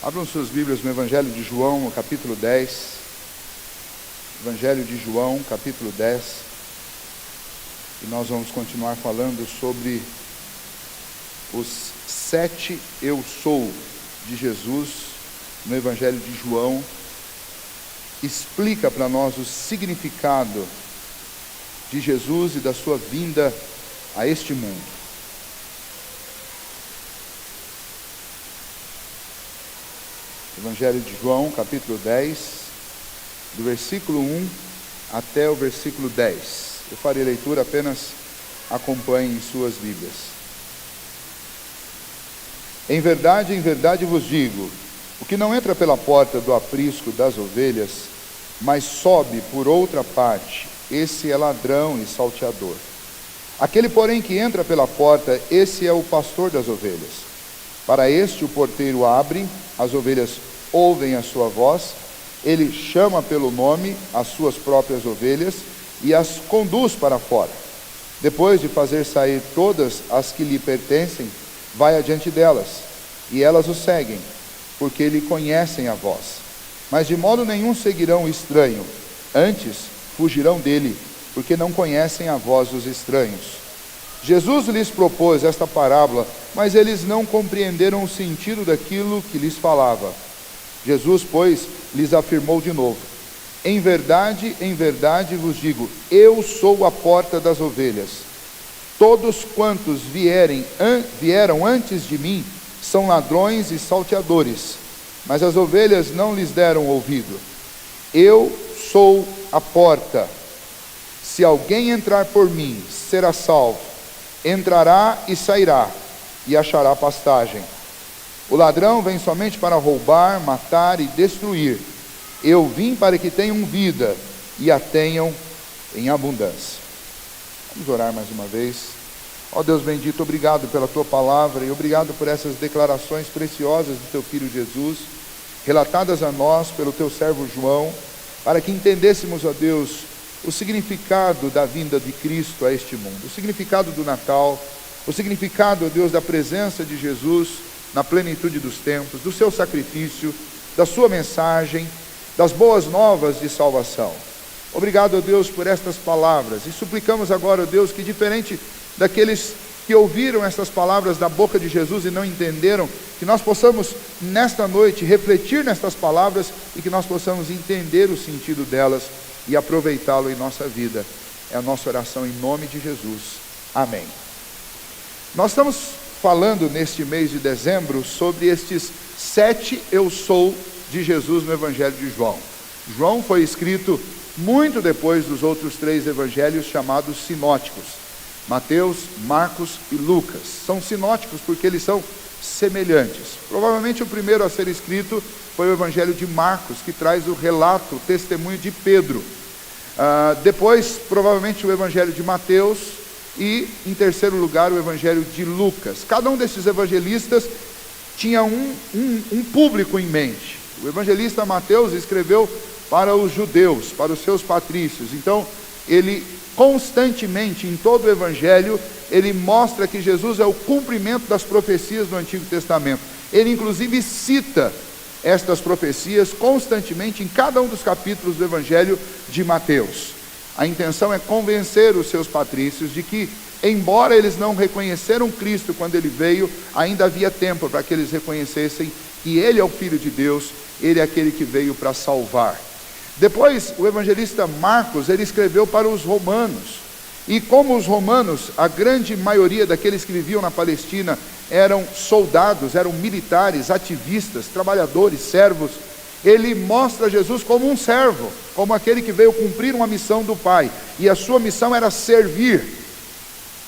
Abram suas Bíblias no Evangelho de João, no capítulo 10. Evangelho de João, capítulo 10. E nós vamos continuar falando sobre os 7 eu sou de Jesus no Evangelho de João. Explica para nós o significado de Jesus e da sua vinda a este mundo. Evangelho de João, capítulo 10, do versículo 1 até o versículo 10. Eu farei leitura, apenas acompanhem em suas Bíblias. Em verdade vos digo, o que não entra pela porta do aprisco das ovelhas, mas sobe por outra parte, esse é ladrão e salteador. Aquele, porém, que entra pela porta, esse é o pastor das ovelhas. Para este o porteiro abre, as ovelhas ouvem a sua voz, ele chama pelo nome as suas próprias ovelhas e as conduz para fora. Depois de fazer sair todas as que lhe pertencem, vai adiante delas, e elas o seguem, porque lhe conhecem a voz. Mas de modo nenhum seguirão o estranho, antes fugirão dele, porque não conhecem a voz dos estranhos. Jesus lhes propôs esta parábola, mas eles não compreenderam o sentido daquilo que lhes falava. Jesus, pois, lhes afirmou de novo: em verdade vos digo, eu sou a porta das ovelhas. Todos quantos vieram antes de mim são ladrões e salteadores, mas as ovelhas não lhes deram ouvido. Eu sou a porta. Se alguém entrar por mim, será salvo. Entrará e sairá, e achará pastagem. O ladrão vem somente para roubar, matar e destruir. Eu vim para que tenham vida, e a tenham em abundância. Vamos orar mais uma vez. Ó Deus bendito, obrigado pela Tua palavra, e obrigado por essas declarações preciosas do Teu Filho Jesus, relatadas a nós pelo Teu servo João, para que entendêssemos, ó Deus, o significado da vinda de Cristo a este mundo, o significado do Natal, o significado, ó Deus, da presença de Jesus na plenitude dos tempos, do seu sacrifício, da sua mensagem, das boas novas de salvação. Obrigado, ó Deus, por estas palavras, e suplicamos agora, ó Deus, que diferente daqueles que ouviram estas palavras da boca de Jesus e não entenderam, que nós possamos nesta noite refletir nestas palavras e que nós possamos entender o sentido delas e aproveitá-lo em nossa vida. É a nossa oração em nome de Jesus. Amém. Nós estamos falando neste mês de dezembro sobre estes 7 eu sou de Jesus no Evangelho de João. João foi escrito muito depois dos outros 3 evangelhos chamados sinóticos: Mateus, Marcos e Lucas. São sinóticos porque eles são semelhantes. Provavelmente o primeiro a ser escrito foi o Evangelho de Marcos, que traz o relato, o testemunho de Pedro. Depois, provavelmente, o Evangelho de Mateus e, em terceiro lugar, o Evangelho de Lucas. Cada um desses evangelistas tinha um público em mente. O evangelista Mateus escreveu para os judeus, para os seus patrícios. Então, ele constantemente, em todo o Evangelho, ele mostra que Jesus é o cumprimento das profecias do Antigo Testamento. Ele, inclusive, cita estas profecias constantemente em cada um dos capítulos do Evangelho de Mateus. A intenção é convencer os seus patrícios de que, embora eles não reconheceram Cristo quando ele veio, ainda havia tempo para que eles reconhecessem que ele é o Filho de Deus, ele é aquele que veio para salvar. Depois, o evangelista Marcos, ele escreveu para os romanos. E como os romanos, a grande maioria daqueles que viviam na Palestina eram soldados, eram militares, ativistas, trabalhadores, servos, ele mostra Jesus como um servo, como aquele que veio cumprir uma missão do Pai, e a sua missão era servir.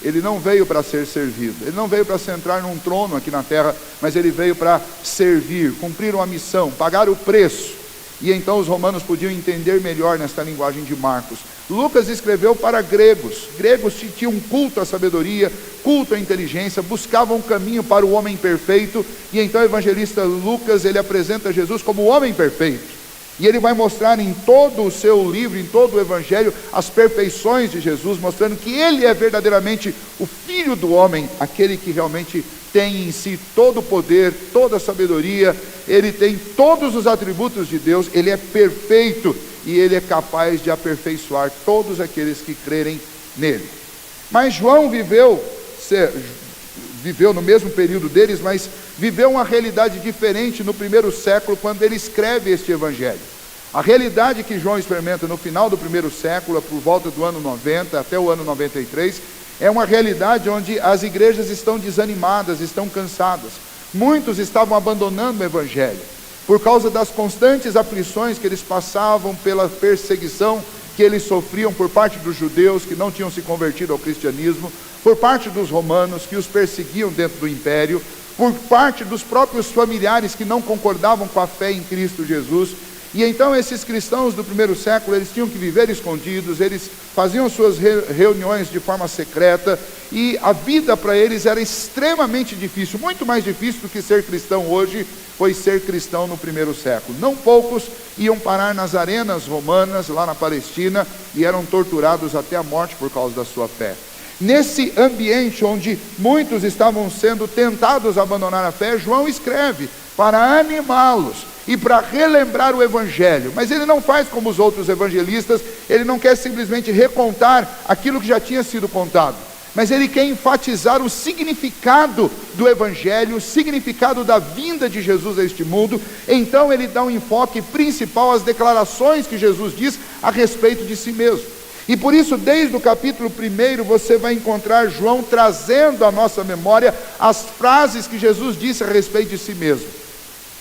Ele não veio para ser servido, ele não veio para sentar num trono aqui na terra, mas ele veio para servir, cumprir uma missão, pagar o preço. E então os romanos podiam entender melhor nesta linguagem de Marcos. Lucas escreveu para gregos. Gregos tinham culto à sabedoria, culto à inteligência, buscavam um caminho para o homem perfeito. E então o evangelista Lucas, ele apresenta Jesus como o homem perfeito. E ele vai mostrar em todo o seu livro, em todo o evangelho, as perfeições de Jesus, mostrando que ele é verdadeiramente o Filho do homem, aquele que realmente tem em si todo o poder, toda a sabedoria, ele tem todos os atributos de Deus, ele é perfeito e ele é capaz de aperfeiçoar todos aqueles que crerem nele. Mas João viveu no mesmo período deles, mas viveu uma realidade diferente no primeiro século, quando ele escreve este evangelho. A realidade que João experimenta no final do primeiro século, por volta do ano 90 até o ano 93, é uma realidade onde as igrejas estão desanimadas, estão cansadas. Muitos estavam abandonando o evangelho, por causa das constantes aflições que eles passavam, pela perseguição que eles sofriam por parte dos judeus que não tinham se convertido ao cristianismo, por parte dos romanos que os perseguiam dentro do império, por parte dos próprios familiares que não concordavam com a fé em Cristo Jesus. E então esses cristãos do primeiro século, eles tinham que viver escondidos, eles faziam suas reuniões de forma secreta, e a vida para eles era extremamente difícil, muito mais difícil do que ser cristão hoje, foi ser cristão no primeiro século. Não poucos iam parar nas arenas romanas, lá na Palestina, e eram torturados até a morte por causa da sua fé. Nesse ambiente onde muitos estavam sendo tentados a abandonar a fé, João escreve para animá-los e para relembrar o evangelho. Mas ele não faz como os outros evangelistas, ele não quer simplesmente recontar aquilo que já tinha sido contado, mas ele quer enfatizar o significado do evangelho, o significado da vinda de Jesus a este mundo. Então ele dá um enfoque principal às declarações que Jesus diz a respeito de si mesmo. E por isso, desde o capítulo 1, você vai encontrar João trazendo à nossa memória as frases que Jesus disse a respeito de si mesmo.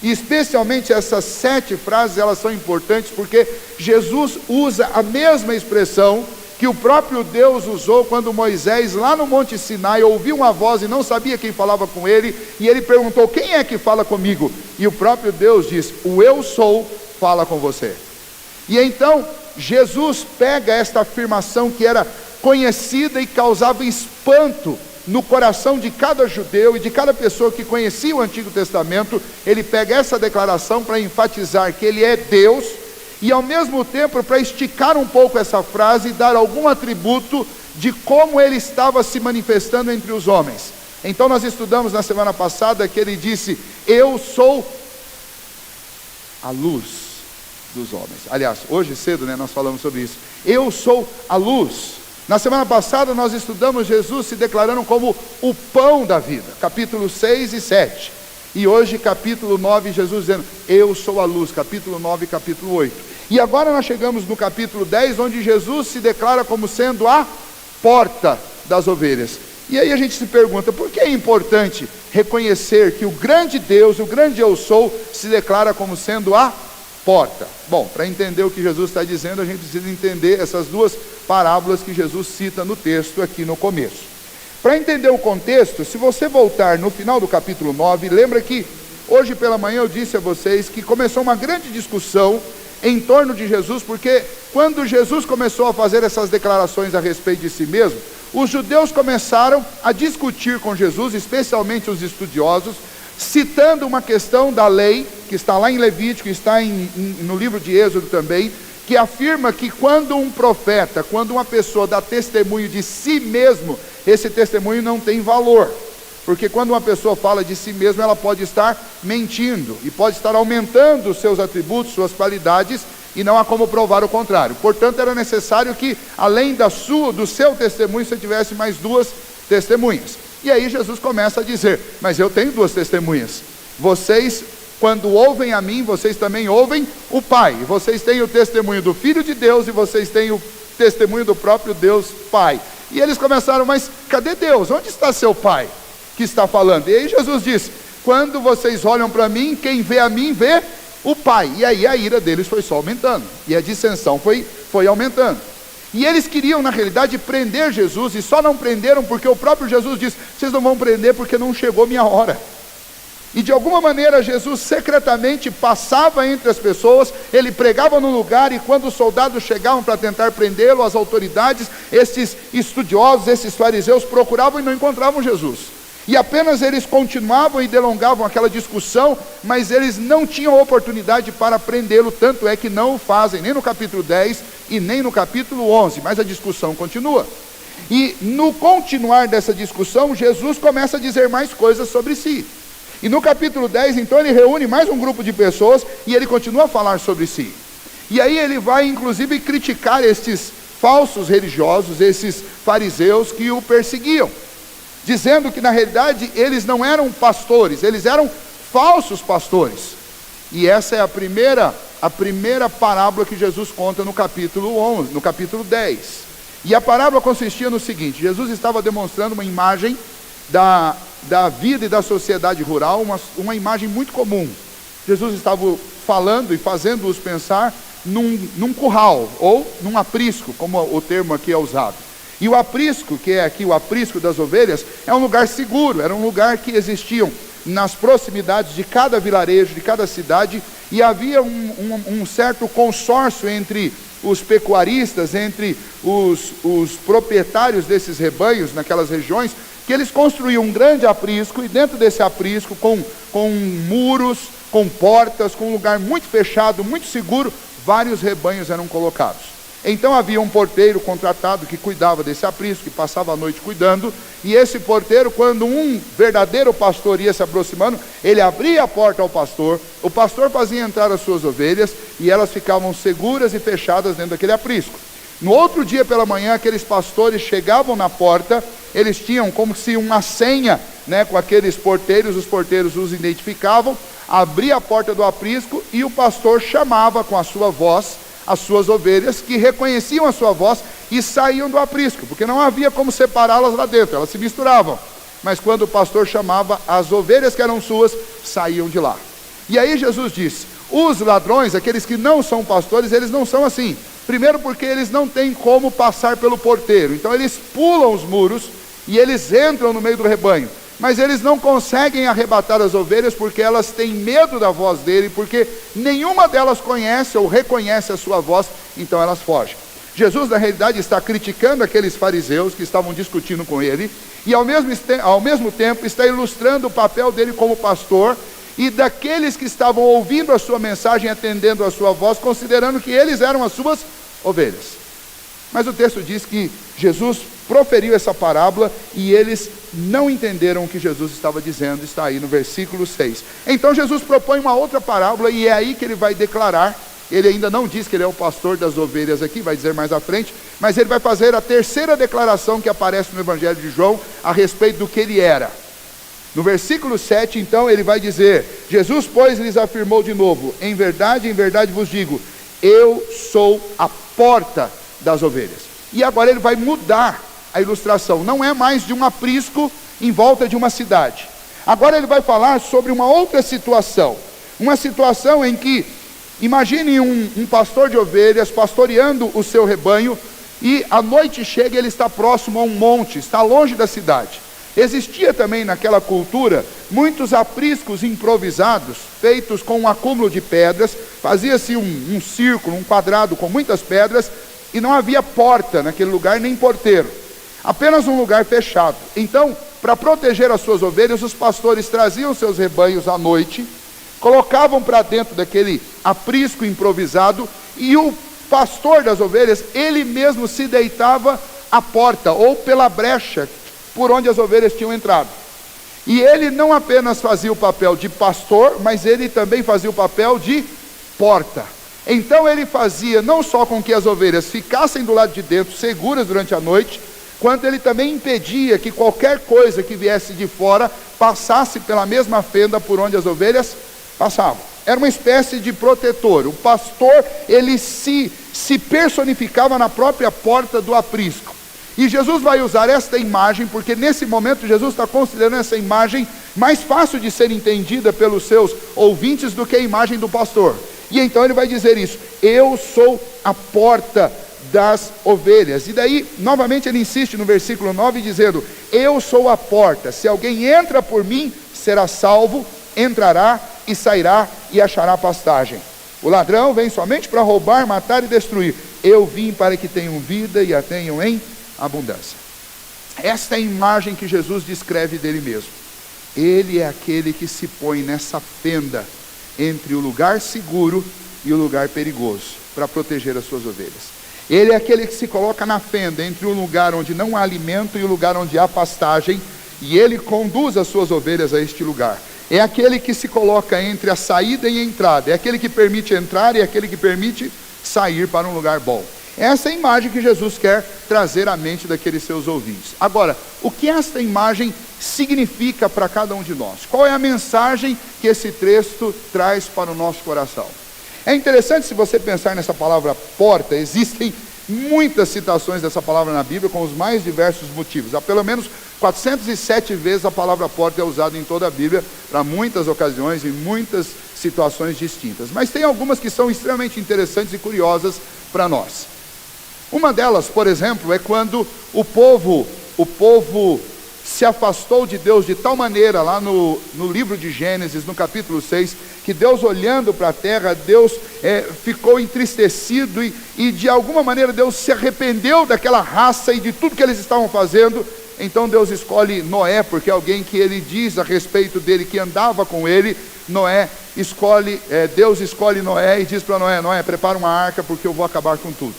E especialmente essas 7 frases, elas são importantes porque Jesus usa a mesma expressão que o próprio Deus usou quando Moisés, lá no Monte Sinai, ouviu uma voz e não sabia quem falava com ele, e ele perguntou: quem é que fala comigo? E o próprio Deus diz: o eu sou fala com você. E então Jesus pega esta afirmação que era conhecida e causava espanto no coração de cada judeu e de cada pessoa que conhecia o Antigo Testamento. Ele pega essa declaração para enfatizar que ele é Deus, e ao mesmo tempo para esticar um pouco essa frase e dar algum atributo de como ele estava se manifestando entre os homens. Então nós estudamos na semana passada que ele disse: eu sou a luz dos homens. Aliás, hoje cedo, nós falamos sobre isso. Eu sou a luz. Na semana passada nós estudamos Jesus se declarando como o pão da vida, capítulo 6 e 7. E hoje, capítulo 9, Jesus dizendo: eu sou a luz, capítulo 9 e capítulo 8. E agora nós chegamos no capítulo 10, onde Jesus se declara como sendo a porta das ovelhas. E aí a gente se pergunta: por que é importante reconhecer que o grande Deus, o grande eu sou, se declara como sendo a porta? Bom, para entender o que Jesus está dizendo, a gente precisa entender essas duas parábolas que Jesus cita no texto aqui no começo. Para entender o contexto, se você voltar no final do capítulo 9, lembra que hoje pela manhã eu disse a vocês que começou uma grande discussão em torno de Jesus, porque quando Jesus começou a fazer essas declarações a respeito de si mesmo, os judeus começaram a discutir com Jesus, especialmente os estudiosos, citando uma questão da lei, que está lá em Levítico, está no livro de Êxodo também, que afirma que quando um profeta, quando uma pessoa dá testemunho de si mesmo, esse testemunho não tem valor, porque quando uma pessoa fala de si mesma, ela pode estar mentindo, e pode estar aumentando os seus atributos, suas qualidades, e não há como provar o contrário. Portanto, era necessário que, além do seu testemunho, você tivesse mais 2 testemunhas. E aí Jesus começa a dizer: mas eu tenho 2 testemunhas. Vocês, quando ouvem a mim, vocês também ouvem o Pai. Vocês têm o testemunho do Filho de Deus e vocês têm o testemunho do próprio Deus Pai. E eles começaram: mas cadê Deus? Onde está seu Pai que está falando? E aí Jesus diz: quando vocês olham para mim, quem vê a mim vê o Pai. E aí a ira deles foi só aumentando, e a dissensão foi aumentando. E eles queriam, na realidade, prender Jesus, e só não prenderam porque o próprio Jesus disse: vocês não vão prender porque não chegou minha hora. E de alguma maneira Jesus secretamente passava entre as pessoas, ele pregava no lugar, e quando os soldados chegavam para tentar prendê-lo, as autoridades, esses estudiosos, esses fariseus procuravam e não encontravam Jesus. E apenas eles continuavam e delongavam aquela discussão, mas eles não tinham oportunidade para prendê-lo, tanto é que não o fazem, nem no capítulo 10 e nem no capítulo 11, mas a discussão continua. E no continuar dessa discussão, Jesus começa a dizer mais coisas sobre si. E no capítulo 10, então, ele reúne mais um grupo de pessoas e ele continua a falar sobre si. E aí ele vai, inclusive, criticar estes falsos religiosos, esses fariseus que o perseguiam, dizendo que, na realidade, eles não eram pastores, eles eram falsos pastores. E essa é a primeira parábola que Jesus conta no capítulo 11, no capítulo 10. E a parábola consistia no seguinte: Jesus estava demonstrando uma imagem da vida e da sociedade rural, uma imagem muito comum. Jesus estava falando e fazendo-os pensar num curral, ou num aprisco, como o termo aqui é usado. E o aprisco, que é aqui o aprisco das ovelhas, é um lugar seguro, era um lugar que existiam nas proximidades de cada vilarejo, de cada cidade, e havia um certo consórcio entre os pecuaristas, entre os proprietários desses rebanhos naquelas regiões, que eles construíam um grande aprisco, e dentro desse aprisco, com muros, com portas, com um lugar muito fechado, muito seguro, vários rebanhos eram colocados. Então havia um porteiro contratado que cuidava desse aprisco, que passava a noite cuidando, e esse porteiro, quando um verdadeiro pastor ia se aproximando, ele abria a porta ao pastor, o pastor fazia entrar as suas ovelhas, e elas ficavam seguras e fechadas dentro daquele aprisco. No outro dia pela manhã, aqueles pastores chegavam na porta, eles tinham como se uma senha, com aqueles porteiros, os porteiros os identificavam, abria a porta do aprisco, e o pastor chamava com a sua voz as suas ovelhas, que reconheciam a sua voz e saíam do aprisco, porque não havia como separá-las lá dentro, elas se misturavam. Mas quando o pastor chamava, as ovelhas que eram suas saíam de lá. E aí Jesus disse: os ladrões, aqueles que não são pastores, eles não são assim. Primeiro porque eles não têm como passar pelo porteiro, então eles pulam os muros e eles entram no meio do rebanho. Mas eles não conseguem arrebatar as ovelhas porque elas têm medo da voz dele, porque nenhuma delas conhece ou reconhece a sua voz, então elas fogem. Jesus, na realidade, está criticando aqueles fariseus que estavam discutindo com ele, e ao mesmo tempo está ilustrando o papel dele como pastor, e daqueles que estavam ouvindo a sua mensagem, atendendo a sua voz, considerando que eles eram as suas ovelhas. Mas o texto diz que Jesus proferiu essa parábola e eles não entenderam o que Jesus estava dizendo, está aí no versículo 6. Então Jesus propõe uma outra parábola e é aí que ele vai declarar. Ele ainda não diz que ele é o pastor das ovelhas aqui, vai dizer mais à frente, mas ele vai fazer a terceira declaração que aparece no Evangelho de João a respeito do que ele era. No versículo 7, então, ele vai dizer: Jesus, pois, lhes afirmou de novo: em verdade vos digo, eu sou a porta das ovelhas. E agora ele vai mudar a ilustração, não é mais de um aprisco em volta de uma cidade. Agora ele vai falar sobre uma outra situação, uma situação em que, imagine um pastor de ovelhas pastoreando o seu rebanho, e a noite chega e ele está próximo a um monte, está longe da cidade. Existia também naquela cultura muitos apriscos improvisados, feitos com um acúmulo de pedras, fazia-se um círculo, um quadrado com muitas pedras, e não havia porta naquele lugar, nem porteiro, apenas um lugar fechado. Então, para proteger as suas ovelhas, os pastores traziam seus rebanhos à noite, colocavam para dentro daquele aprisco improvisado, e o pastor das ovelhas, ele mesmo se deitava à porta, ou pela brecha por onde as ovelhas tinham entrado. E ele não apenas fazia o papel de pastor, mas ele também fazia o papel de porta. Então ele fazia não só com que as ovelhas ficassem do lado de dentro, seguras durante a noite, quanto ele também impedia que qualquer coisa que viesse de fora passasse pela mesma fenda por onde as ovelhas passavam. Era uma espécie de protetor. O pastor, ele se personificava na própria porta do aprisco. E Jesus vai usar esta imagem, porque nesse momento Jesus está considerando essa imagem mais fácil de ser entendida pelos seus ouvintes do que a imagem do pastor. E então ele vai dizer isso: eu sou a porta das ovelhas. E daí, novamente ele insiste no versículo 9 dizendo: eu sou a porta, se alguém entra por mim, será salvo, entrará e sairá e achará pastagem. O ladrão vem somente para roubar, matar e destruir. Eu vim para que tenham vida e a tenham em abundância. Esta é a imagem que Jesus descreve dele mesmo. Ele é aquele que se põe nessa fenda entre o lugar seguro e o lugar perigoso, para proteger as suas ovelhas. Ele é aquele que se coloca na fenda entre o lugar onde não há alimento e o lugar onde há pastagem, e ele conduz as suas ovelhas a este lugar. É aquele que se coloca entre a saída e a entrada, é aquele que permite entrar e é aquele que permite sair para um lugar bom. Essa é a imagem que Jesus quer trazer à mente daqueles seus ouvintes. Agora, o que esta imagem significa para cada um de nós? Qual é a mensagem que esse texto traz para o nosso coração? É interessante, se você pensar nessa palavra porta, existem muitas citações dessa palavra na Bíblia com os mais diversos motivos. Há pelo menos 407 vezes a palavra porta é usada em toda a Bíblia, para muitas ocasiões e muitas situações distintas. Mas tem algumas que são extremamente interessantes e curiosas para nós. Uma delas, por exemplo, é quando o povo se afastou de Deus de tal maneira, lá no livro de Gênesis, no capítulo 6, que Deus, olhando para a terra, Deus ficou entristecido e de alguma maneira Deus se arrependeu daquela raça e de tudo que eles estavam fazendo. Então Deus escolhe Noé, porque é alguém que ele diz a respeito dele, que andava com ele. Deus escolhe Noé e diz para Noé, prepara uma arca porque eu vou acabar com tudo.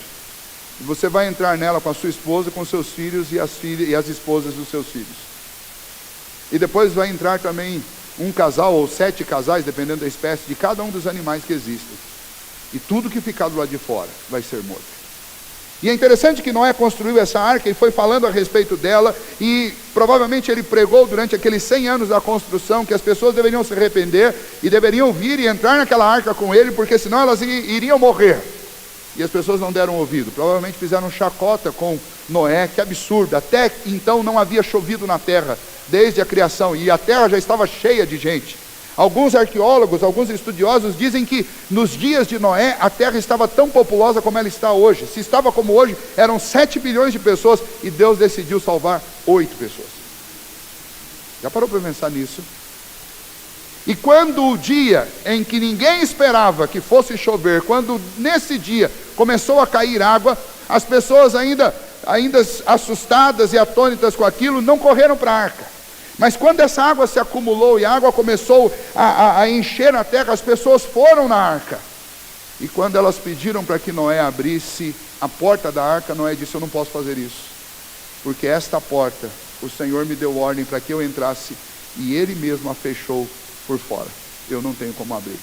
E você vai entrar nela com a sua esposa, com seus filhos e as esposas dos seus filhos. E depois vai entrar também um casal ou 7 casais, dependendo da espécie, de cada um dos animais que existem. E tudo que ficar do lado de fora vai ser morto. E é interessante que Noé construiu essa arca e foi falando a respeito dela, e provavelmente ele pregou durante aqueles 100 anos da construção que as pessoas deveriam se arrepender e deveriam vir e entrar naquela arca com ele, porque senão elas iriam morrer. E as pessoas não deram ouvido, provavelmente fizeram chacota com Noé, que absurdo, até então não havia chovido na terra, desde a criação, e a terra já estava cheia de gente. Alguns arqueólogos, alguns estudiosos dizem que nos dias de Noé, a terra estava tão populosa como ela está hoje. Se estava como hoje, eram 7 bilhões de pessoas, e Deus decidiu salvar 8 pessoas. Já parou para pensar nisso? E quando o dia em que ninguém esperava que fosse chover, quando nesse dia começou a cair água, as pessoas ainda assustadas e atônitas com aquilo, não correram para a arca. Mas quando essa água se acumulou e a água começou a encher a terra, as pessoas foram na arca. E quando elas pediram para que Noé abrisse a porta da arca, Noé disse, eu não posso fazer isso, porque esta porta, o Senhor me deu ordem para que eu entrasse, e Ele mesmo a fechou por fora. Eu não tenho como abrir,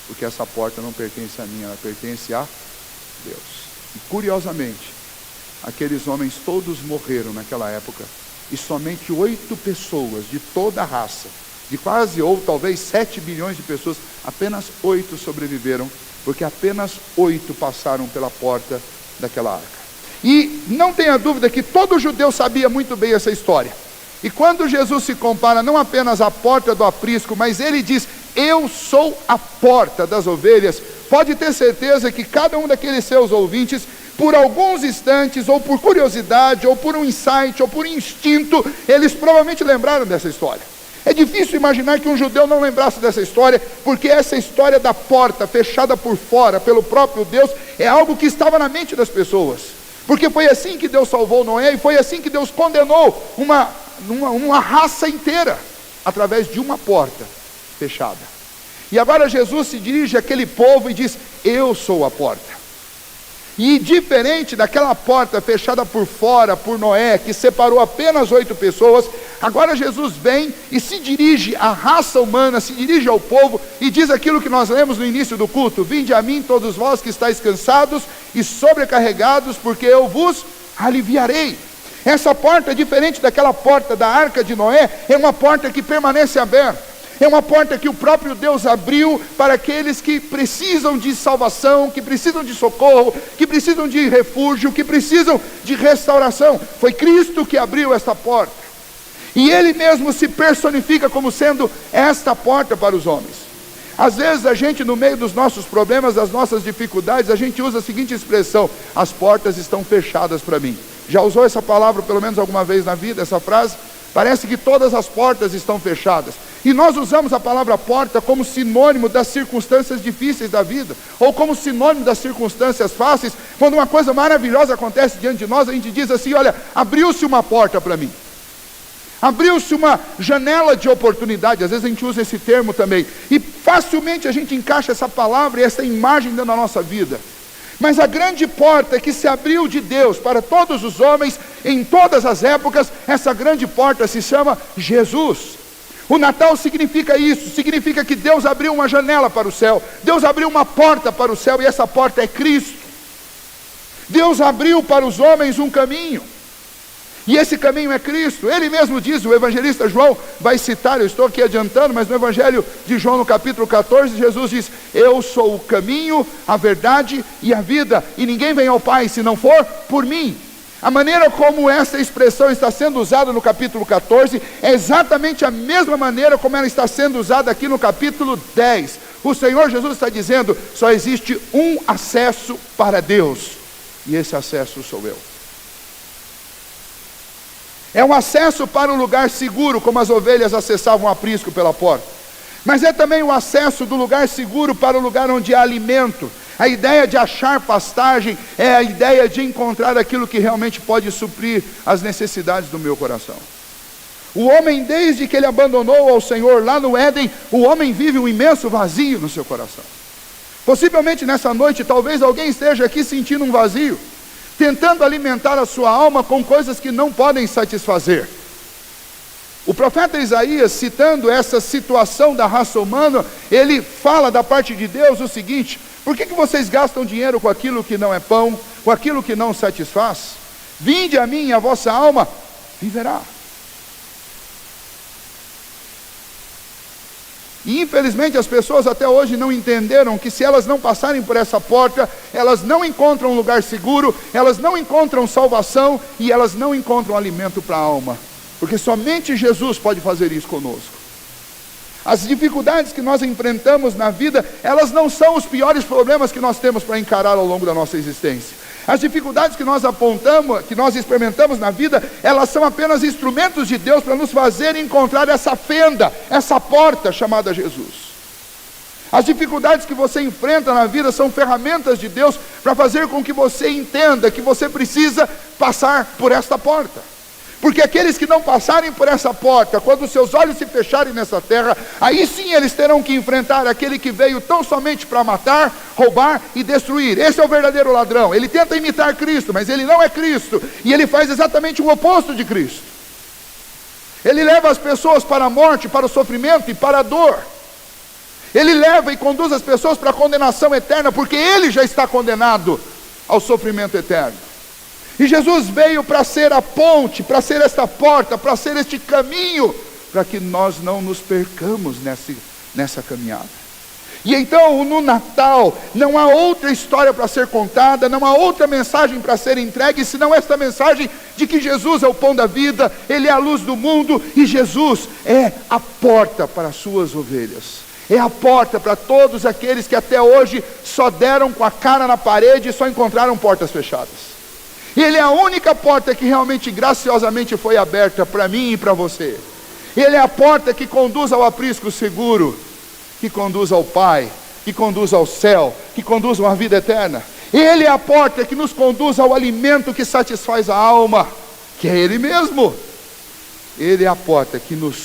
porque essa porta não pertence a mim, ela pertence a Deus. E curiosamente, aqueles homens todos morreram naquela época, e somente 8 pessoas de toda a raça, de quase ou talvez 7 bilhões de pessoas, apenas 8 sobreviveram, porque apenas 8 passaram pela porta daquela arca. E não tenha dúvida que todo judeu sabia muito bem essa história. E quando Jesus se compara não apenas à porta do aprisco, mas ele diz, eu sou a porta das ovelhas, pode ter certeza que cada um daqueles seus ouvintes, por alguns instantes, ou por curiosidade, ou por um insight, ou por instinto, eles provavelmente lembraram dessa história. É difícil imaginar que um judeu não lembrasse dessa história, porque essa história da porta fechada por fora pelo próprio Deus, é algo que estava na mente das pessoas. Porque foi assim que Deus salvou Noé, e foi assim que Deus condenou uma raça inteira, através de uma porta fechada. E agora Jesus se dirige àquele povo e diz, eu sou a porta. E diferente daquela porta fechada por fora, por Noé, que separou apenas 8 pessoas, agora Jesus vem e se dirige à raça humana, se dirige ao povo, e diz aquilo que nós lemos no início do culto, vinde a mim todos vós que estáis cansados e sobrecarregados, porque eu vos aliviarei. Essa porta, diferente daquela porta da arca de Noé, é uma porta que permanece aberta. É uma porta que o próprio Deus abriu para aqueles que precisam de salvação, que precisam de socorro, que precisam de refúgio, que precisam de restauração. Foi Cristo que abriu esta porta. E Ele mesmo se personifica como sendo esta porta para os homens. Às vezes a gente, no meio dos nossos problemas, das nossas dificuldades, a gente usa a seguinte expressão, as portas estão fechadas para mim. Já usou essa palavra pelo menos alguma vez na vida, essa frase? Parece que todas as portas estão fechadas. E nós usamos a palavra porta como sinônimo das circunstâncias difíceis da vida, ou como sinônimo das circunstâncias fáceis. Quando uma coisa maravilhosa acontece diante de nós, a gente diz assim, olha, abriu-se uma porta para mim. Abriu-se uma janela de oportunidade, às vezes a gente usa esse termo também. E facilmente a gente encaixa essa palavra e essa imagem dentro da nossa vida. Mas a grande porta que se abriu de Deus para todos os homens, em todas as épocas, essa grande porta se chama Jesus. O Natal significa isso, significa que Deus abriu uma janela para o céu, Deus abriu uma porta para o céu, e essa porta é Cristo. Deus abriu para os homens um caminho, e esse caminho é Cristo. Ele mesmo diz, o evangelista João vai citar, eu estou aqui adiantando, mas no evangelho de João, no capítulo 14, Jesus diz: eu sou o caminho, a verdade e a vida, e ninguém vem ao Pai se não for por mim. A maneira como essa expressão está sendo usada no capítulo 14 é exatamente a mesma maneira como ela está sendo usada aqui no capítulo 10. O Senhor Jesus está dizendo: só existe um acesso para Deus, e esse acesso sou eu. É um acesso para um lugar seguro, como as ovelhas acessavam o aprisco pela porta. Mas é também o acesso do lugar seguro para o lugar onde há alimento. A ideia de achar pastagem é a ideia de encontrar aquilo que realmente pode suprir as necessidades do meu coração. O homem, desde que ele abandonou ao Senhor lá no Éden, o homem vive um imenso vazio no seu coração. Possivelmente nessa noite, talvez alguém esteja aqui sentindo um vazio, tentando alimentar a sua alma com coisas que não podem satisfazer. O profeta Isaías, citando essa situação da raça humana, ele fala da parte de Deus o seguinte: por que vocês gastam dinheiro com aquilo que não é pão, com aquilo que não satisfaz? Vinde a mim e a vossa alma viverá. E infelizmente as pessoas até hoje não entenderam que se elas não passarem por essa porta, elas não encontram um lugar seguro, elas não encontram salvação e elas não encontram alimento para a alma. Porque somente Jesus pode fazer isso conosco. As dificuldades que nós enfrentamos na vida, elas não são os piores problemas que nós temos para encarar ao longo da nossa existência. As dificuldades que nós apontamos, que nós experimentamos na vida, elas são apenas instrumentos de Deus para nos fazer encontrar essa fenda, essa porta chamada Jesus. As dificuldades que você enfrenta na vida são ferramentas de Deus para fazer com que você entenda que você precisa passar por esta porta. Porque aqueles que não passarem por essa porta, quando os seus olhos se fecharem nessa terra, aí sim eles terão que enfrentar aquele que veio tão somente para matar, roubar e destruir. Esse é o verdadeiro ladrão. Ele tenta imitar Cristo, mas ele não é Cristo, e ele faz exatamente o oposto de Cristo. Ele leva as pessoas para a morte, para o sofrimento e para a dor. Ele leva e conduz as pessoas para a condenação eterna, porque ele já está condenado ao sofrimento eterno. E Jesus veio para ser a ponte, para ser esta porta, para ser este caminho, para que nós não nos percamos nessa caminhada. E então no Natal não há outra história para ser contada, não há outra mensagem para ser entregue, senão esta mensagem de que Jesus é o pão da vida, Ele é a luz do mundo, e Jesus é a porta para as suas ovelhas. É a porta para todos aqueles que até hoje só deram com a cara na parede e só encontraram portas fechadas. Ele é a única porta que realmente graciosamente foi aberta para mim e para você. Ele é a porta que conduz ao aprisco seguro, que conduz ao Pai, que conduz ao céu, que conduz a uma vida eterna. Ele é a porta que nos conduz ao alimento que satisfaz a alma, que é Ele mesmo. Ele é a porta que nos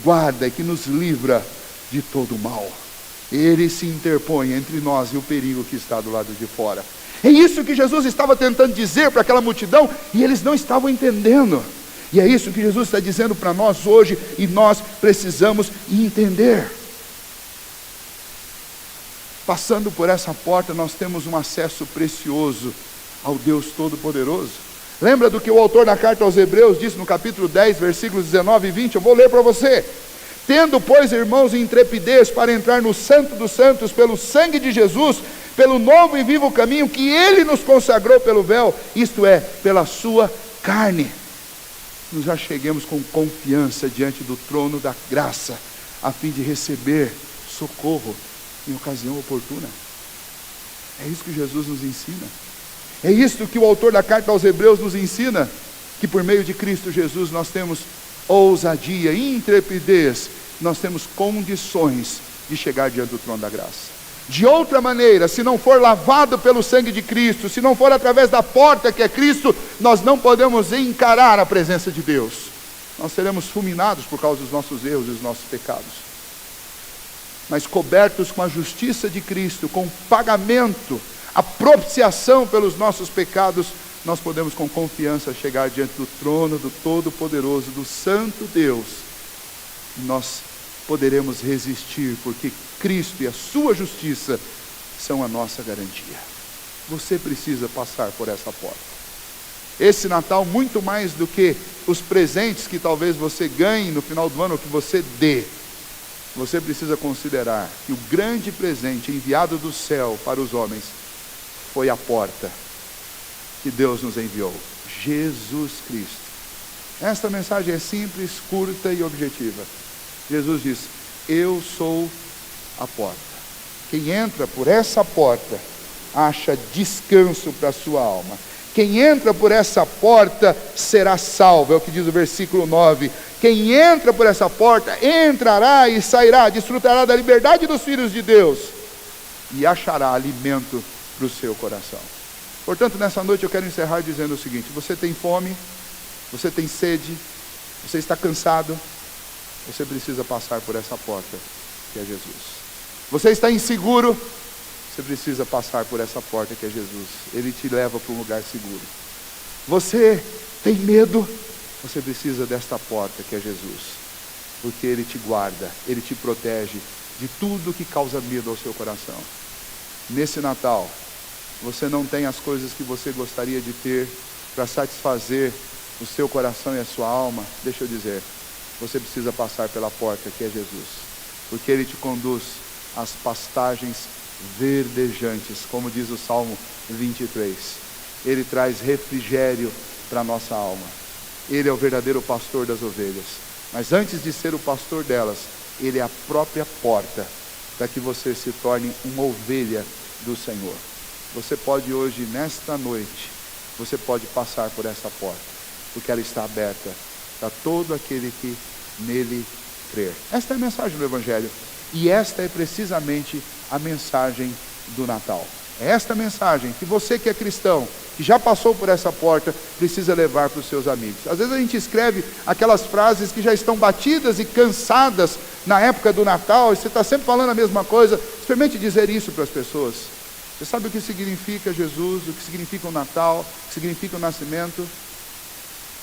guarda e que nos livra de todo o mal. Ele se interpõe entre nós e o perigo que está do lado de fora. É isso que Jesus estava tentando dizer para aquela multidão, e eles não estavam entendendo. E é isso que Jesus está dizendo para nós hoje, e nós precisamos entender. Passando por essa porta, nós temos um acesso precioso ao Deus Todo-Poderoso. Lembra do que o autor da carta aos Hebreus disse no capítulo 10, versículos 19 e 20? Eu vou ler para você. Tendo, pois, irmãos, intrepidez para entrar no Santo dos Santos pelo sangue de Jesus, pelo novo e vivo caminho que Ele nos consagrou pelo véu, isto é, pela sua carne, nos acheguemos com confiança diante do trono da graça, a fim de receber socorro em ocasião oportuna. É isso que Jesus nos ensina. É isso que o autor da carta aos Hebreus nos ensina, que por meio de Cristo Jesus nós temos ousadia, intrepidez, nós temos condições de chegar diante do trono da graça. De outra maneira, se não for lavado pelo sangue de Cristo, se não for através da porta que é Cristo, nós não podemos encarar a presença de Deus. Nós seremos fulminados por causa dos nossos erros e dos nossos pecados. Mas cobertos com a justiça de Cristo, com o pagamento, a propiciação pelos nossos pecados, nós podemos com confiança chegar diante do trono do Todo-Poderoso, do Santo Deus. E nós poderemos resistir, porque Cristo e a sua justiça são a nossa garantia. Você precisa passar por essa porta. Esse Natal, muito mais do que os presentes que talvez você ganhe no final do ano, ou que você dê, você precisa considerar que o grande presente enviado do céu para os homens foi a porta que Deus nos enviou, Jesus Cristo. Esta mensagem é simples, curta e objetiva. Jesus diz: eu sou a porta. Quem entra por essa porta acha descanso para a sua alma. Quem entra por essa porta será salvo, é o que diz o versículo 9. Quem entra por essa porta entrará e sairá, desfrutará da liberdade dos filhos de Deus e achará alimento para o seu coração. Portanto, nessa noite eu quero encerrar dizendo o seguinte: você tem fome, você tem sede, você está cansado, você precisa passar por essa porta que é Jesus. Você está inseguro, você precisa passar por essa porta que é Jesus. Ele te leva para um lugar seguro. Você tem medo, você precisa desta porta que é Jesus, porque Ele te guarda, Ele te protege de tudo que causa medo ao seu coração. Nesse Natal, você não tem as coisas que você gostaria de ter para satisfazer o seu coração e a sua alma. Deixa eu dizer, você precisa passar pela porta que é Jesus, porque Ele te conduz às pastagens verdejantes, como diz o Salmo 23. Ele traz refrigério para a nossa alma. Ele é o verdadeiro pastor das ovelhas, mas antes de ser o pastor delas, Ele é a própria porta para que você se torne uma ovelha do Senhor. Você pode hoje, nesta noite, você pode passar por essa porta, porque ela está aberta para todo aquele que nele crer. Esta é a mensagem do Evangelho, e esta é precisamente a mensagem do Natal. É esta mensagem que você que é cristão, que já passou por essa porta, precisa levar para os seus amigos. Às vezes a gente escreve aquelas frases que já estão batidas e cansadas na época do Natal, e você está sempre falando a mesma coisa. Experimente dizer isso para as pessoas. Você sabe o que significa Jesus, o que significa o Natal, o que significa o nascimento?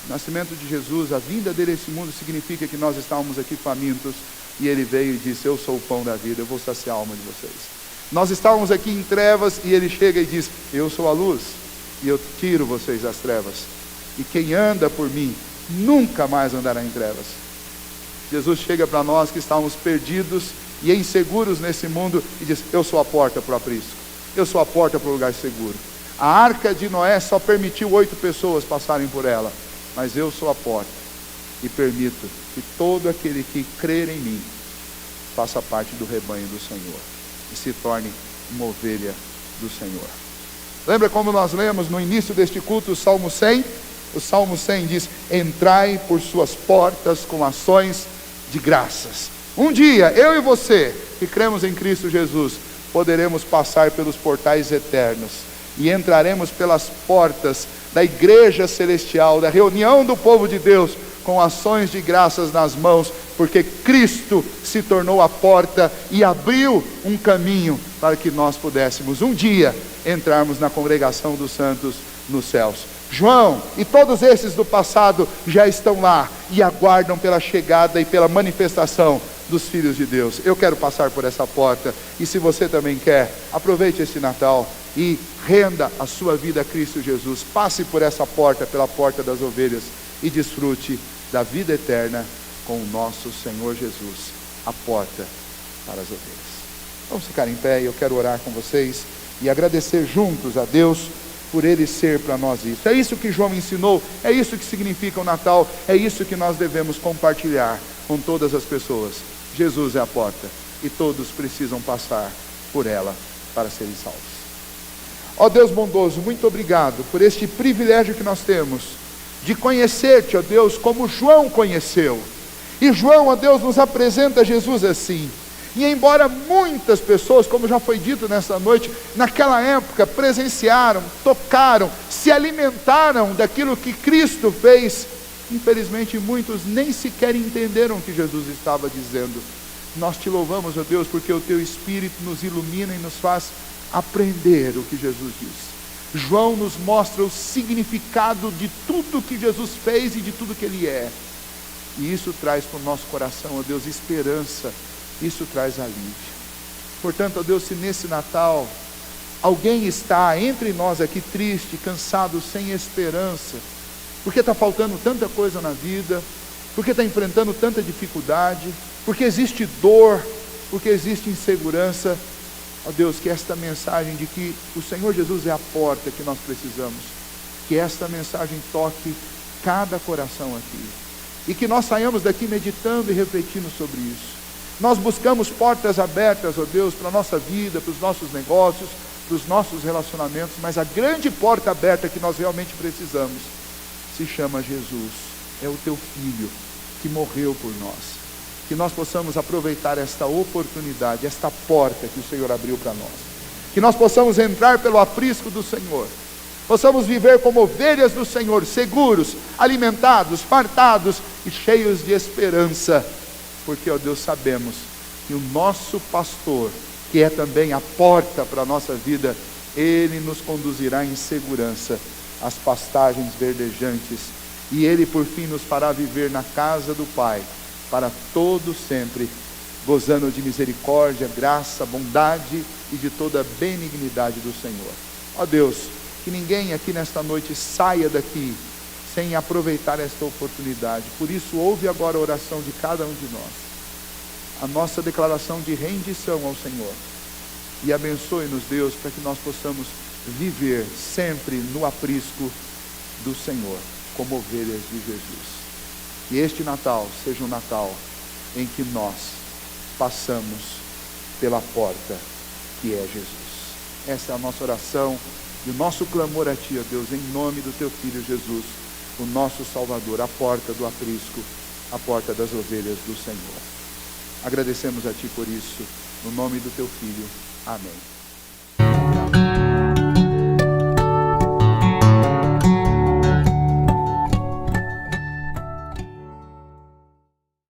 O nascimento de Jesus, a vinda dele a esse mundo, significa que nós estávamos aqui famintos, e ele veio e disse: eu sou o pão da vida, eu vou saciar a alma de vocês. Nós estávamos aqui em trevas, e ele chega e diz: eu sou a luz, e eu tiro vocês das trevas, e quem anda por mim, nunca mais andará em trevas. Jesus chega para nós que estávamos perdidos e inseguros nesse mundo, e diz: eu sou a porta para o aprisco, eu sou a porta para o lugar seguro. A arca de Noé só permitiu 8 pessoas passarem por ela, mas eu sou a porta, e permito que todo aquele que crer em mim faça parte do rebanho do Senhor e se torne uma ovelha do Senhor. Lembra como nós lemos no início deste culto o Salmo 100? O Salmo 100 diz: entrai por suas portas com ações de graças. Um dia, eu e você, que cremos em Cristo Jesus, poderemos passar pelos portais eternos e entraremos pelas portas da igreja celestial, da reunião do povo de Deus, com ações de graças nas mãos, porque Cristo se tornou a porta e abriu um caminho para que nós pudéssemos um dia entrarmos na congregação dos santos nos céus. João e todos esses do passado já estão lá e aguardam pela chegada e pela manifestação dos filhos de Deus. Eu quero passar por essa porta, e se você também quer, aproveite este Natal e renda a sua vida a Cristo Jesus. Passe por essa porta, pela porta das ovelhas, e desfrute da vida eterna com o nosso Senhor Jesus, a porta para as ovelhas. Vamos ficar em pé, e eu quero orar com vocês e agradecer juntos a Deus por Ele ser para nós isso. É isso que João ensinou, é isso que significa o Natal, é isso que nós devemos compartilhar com todas as pessoas. Jesus é a porta, e todos precisam passar por ela para serem salvos. Ó Deus bondoso, muito obrigado por este privilégio que nós temos de conhecer-te, ó Deus, como João conheceu. E João, ó Deus, nos apresenta Jesus assim. E embora muitas pessoas, como já foi dito nessa noite, naquela época presenciaram, tocaram, se alimentaram daquilo que Cristo fez, infelizmente muitos nem sequer entenderam o que Jesus estava dizendo. Nós te louvamos, ó Deus, porque o teu Espírito nos ilumina e nos faz aprender o que Jesus disse. João nos mostra o significado de tudo que Jesus fez e de tudo que Ele é. E isso traz para o nosso coração, ó Deus, esperança. Isso traz alívio. Portanto, ó Deus, se nesse Natal alguém está entre nós aqui triste, cansado, sem esperança, porque está faltando tanta coisa na vida, porque está enfrentando tanta dificuldade, porque existe dor, porque existe insegurança, ó Deus, que esta mensagem de que o Senhor Jesus é a porta que nós precisamos, que esta mensagem toque cada coração aqui, e que nós saiamos daqui meditando e refletindo sobre isso. Nós buscamos portas abertas, ó Deus, para a nossa vida, para os nossos negócios, para os nossos relacionamentos, mas a grande porta aberta que nós realmente precisamos se chama Jesus, é o Teu Filho que morreu por nós. Que nós possamos aproveitar esta oportunidade, esta porta que o Senhor abriu para nós. Que nós possamos entrar pelo aprisco do Senhor. Possamos viver como ovelhas do Senhor, seguros, alimentados, fartados e cheios de esperança. Porque, ó Deus, sabemos que o nosso pastor, que é também a porta para a nossa vida, Ele nos conduzirá em segurança às pastagens verdejantes. E Ele, por fim, nos fará viver na casa do Pai, para todo sempre, gozando de misericórdia, graça, bondade e de toda a benignidade do Senhor. Ó Deus, que ninguém aqui nesta noite saia daqui sem aproveitar esta oportunidade. Por isso, ouve agora a oração de cada um de nós, a nossa declaração de rendição ao Senhor, e abençoe-nos, Deus, para que nós possamos viver sempre no aprisco do Senhor, como ovelhas de Jesus. Que este Natal seja um Natal em que nós passamos pela porta que é Jesus. Essa é a nossa oração e o nosso clamor a Ti, ó Deus, em nome do Teu Filho Jesus, o nosso Salvador, a porta do aprisco, a porta das ovelhas do Senhor. Agradecemos a Ti por isso, no nome do Teu Filho. Amém.